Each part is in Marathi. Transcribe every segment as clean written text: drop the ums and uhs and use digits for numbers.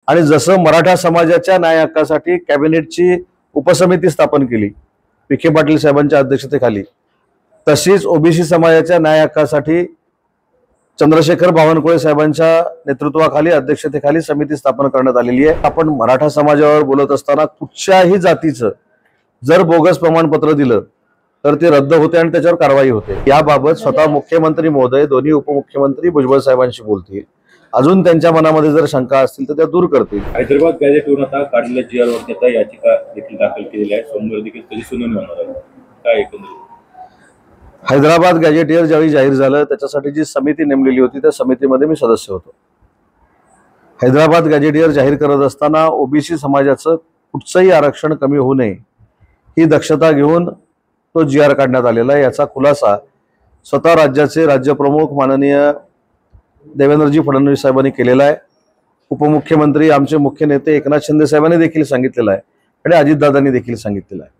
आणि जसं मराठा समाजाच्या न्याय हक्कासाठी कॅबिनेटची उपसमिती स्थापन केली विखे पाटील साहेबांच्या अध्यक्षतेखाली, तशीच ओबीसी समाजाच्या न्याय हक्कासाठी चंद्रशेखर बावनकुळे साहेबांच्या नेतृत्वाखाली अध्यक्षतेखाली समिती स्थापन करण्यात आलेली आहे। आपण मराठा समाजावर बोलत असताना कुठच्याही जातीचं जर बोगस प्रमाणपत्र दिलं तर ते रद्द होते आणि त्याच्यावर कारवाई होते। याबाबत स्वतः मुख्यमंत्री महोदय दोन्ही उपमुख्यमंत्री भुजबळ साहेबांशी बोलतील। अजून त्यांच्या मनामध्ये जर शंका असतील तर त्या दूर करतील। हैदराबाद गॅझेटवरून आता काढलेल्या जीआरवरती आता याचिका देखील दाखल केलेली आहे। सोमवार देखील त्याची सुनावणी होणार आहे। काय एकंदरीत हैदराबाद गॅझेटियर ज्यावेळी जाहीर झालं त्याच्यासाठी जी समिती नेमलेली होती त्या समितीमध्ये मी सदस्य होतो। हैदराबाद गॅझेटियर जाहीर करत असताना ओबीसी समाजाचं कुठचंही आरक्षण कमी होऊ नये ही दक्षता घेऊन तो जीआर काढण्यात आलेला आहे। याचा खुलासा स्वतः राज्याचे राज्यप्रमुख माननीय देवेंद्रजी फडणवीस साहेबांनी केलेला आहे। उपमुख्यमंत्री आमचे मुख्य नेते एकनाथ शिंदे साहेबांनी देखील सांगितलेलं आहे आणि अजितदादांनी देखील सांगितलेलं आहे।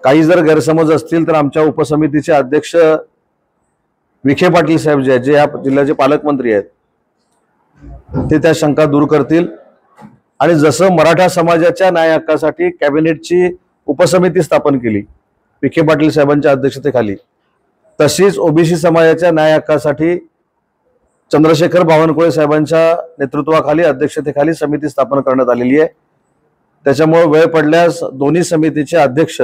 काही जर गैरसमज असतील तर आमच्या उपसमितीचे अध्यक्ष विखे पाटील साहेब जे आहेत, जे या जिल्ह्याचे पालकमंत्री आहेत, ते त्या शंका दूर करतील आणि जसं मराठा समाजाच्या न्याय हक्कासाठी कॅबिनेटची उपसमिती स्थापन केली विखे पाटील साहेबांच्या अध्यक्षतेखाली, तशीच ओबीसी समाजाच्या न्याय हक्कासाठी चंद्रशेखर बावनकुळे साहेबांच्या नेतृत्वाखाली अध्यक्षतेखाली समिती स्थापन करण्यात आलेली आहे। त्याच्यामुळे वेळ पडल्यास दोन्ही समितीचे अध्यक्ष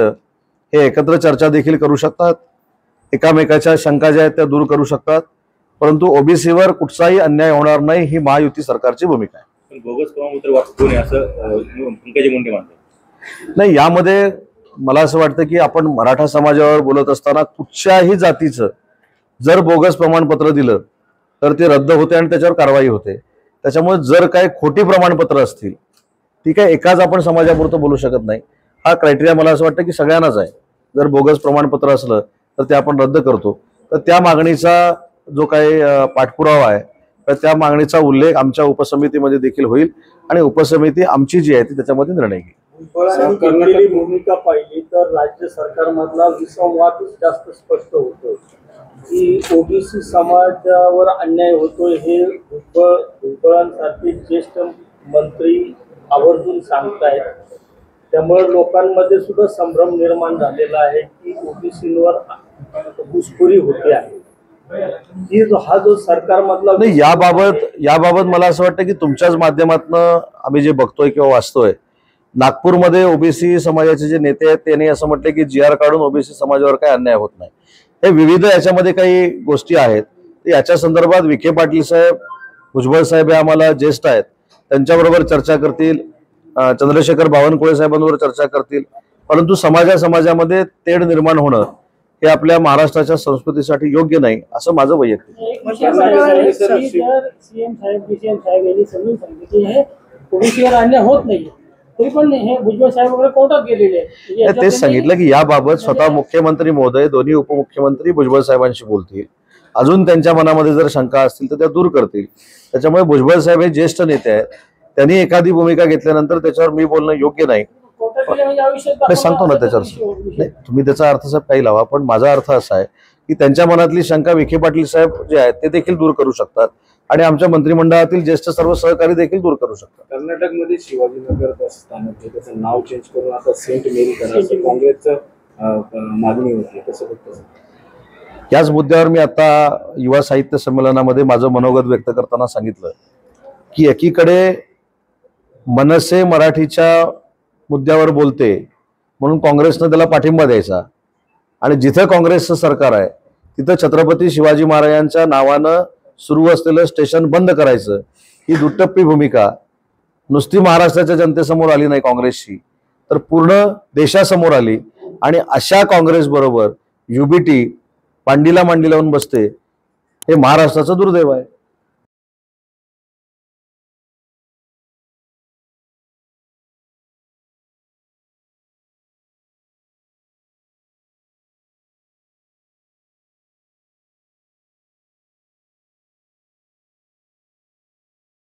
हे एकत्र चर्चा देखील करू शकतात, एकामेकाच्या शंका ज्या आहेत त्या दूर करू शकतात, परंतु ओबीसीवर कुठचाही अन्याय होणार नाही ही महायुती सरकारची भूमिका आहे। बोगस प्रमाणपत्र वाटतो नाही असं पंकजा मुंडे म्हणतात। नाही, यामध्ये मला असं वाटतं की आपण मराठा समाजावर बोलत असताना कुठच्याही जातीचं जर बोगस प्रमाणपत्र दिलं तर ते रद्द होते आणि त्याच्यावर कारवाई होते। त्याच्यामुळे जर काही खोटी प्रमाणपत्र असतील, ठीक आहे, एकाच आपण समाजापुरतं बोलू शकत नाही। हा क्रायटेरिया मला असं वाटतं की सगळ्यांनाच आहे। जर बोगस प्रमाणपत्र असलं तर ते आपण रद्द करतो। तर त्या मागणीचा जो काही पाठपुरावा आहे तर त्या मागणीचा उल्लेख आमच्या उपसमितीमध्ये देखील होईल आणि उपसमिती आमची जी आहे ती त्याच्यामध्ये निर्णय घेईल। भूमिका पाहिली तर राज्य सरकारमधला विसंवाद जास्त स्पष्ट होतो की ओबीसी समाजावर अन्याय होतोय हे भुजबळांसारखे ज्येष्ठ मंत्री आवर्जून सांगतायत। त्यामुळे लोकांमध्ये सुद्धा संभ्रम निर्माण झालेला आहे की ओबीसीवर घुसखोरी होते आहे। हा जो सरकारमधला नाही, याबाबत मला असं वाटतं की तुमच्याच माध्यमातून आम्ही जे बघतोय किंवा वाचतोय, नागपूरमध्ये ओबीसी समाजाचे जे नेते आहेत त्यांनी असं म्हटलं की जीआर काढून ओबीसी समाजावर काही अन्याय होत नाही। हे विविध याच्यामध्ये काही गोष्टी आहेत। याच्या संदर्भात विखे पाटील साहेब, भुजबळ साहेब हे आम्हाला ज्येष्ठ आहेत, त्यांच्याबरोबर चर्चा करतील, चंद्रशेखर बावनकुळे साहेबांबरोबर चर्चा करतील, परंतु समाजामध्ये तेढ निर्माण होणं हे आपल्या महाराष्ट्राच्या संस्कृतीसाठी योग्य नाही असं माझं वैयक्तिक तेच सांगितलं की याबाबत स्वतः मुख्यमंत्री महोदय दोन्ही उपमुख्यमंत्री भुजबळ साहेबांशी बोलतील। अजून त्यांच्या मनामध्ये जर शंका असतील तर त्या दूर करतील। त्याच्यामुळे भुजबळ साहेब हे ज्येष्ठ नेते आहेत, त्यांनी एखादी भूमिका घेतल्यानंतर त्याच्यावर मी बोलणं योग्य नाही। सांगतो ना त्याच्यावर नाही, तुम्ही त्याचा अर्थ साहेब काही लावा, पण माझा अर्थ असा आहे की त्यांच्या मनातली शंका विखे पाटील साहेब जे आहेत ते देखील दूर करू शकतात आणि आमच्या मंत्रिमंडळातील ज्येष्ठ सर्व सहकारी देखील दूर करू शकतात। कर्नाटकमध्ये शिवाजीनगर बस स्थानक आहे, त्याचं नाव चेंज करून आता सेंट मेरी करायचं काँग्रेसचं मागणी होती, कसं होतं? याच मुद्द्यावर मी आता युवा साहित्य संमेलनामध्ये माझं मनोगत व्यक्त करताना सांगितलं की एकीकडे मनसे मराठीच्या मुद्द्यावर बोलते म्हणून काँग्रेसनं त्याला पाठिंबा द्यायचा आणि जिथं काँग्रेसचं सरकार आहे तिथं छत्रपती शिवाजी महाराजांच्या नावानं सुरू असलेलं स्टेशन बंद करायचं ही दुटप्पी भूमिका नुसती महाराष्ट्राच्या जनतेसमोर आली नाही काँग्रेसची, तर पूर्ण देशासमोर आली। आणि अशा काँग्रेस बरोबर युबीटी मांडीला मांडी लावून बसते हे महाराष्ट्राचं दुर्दैव आहे।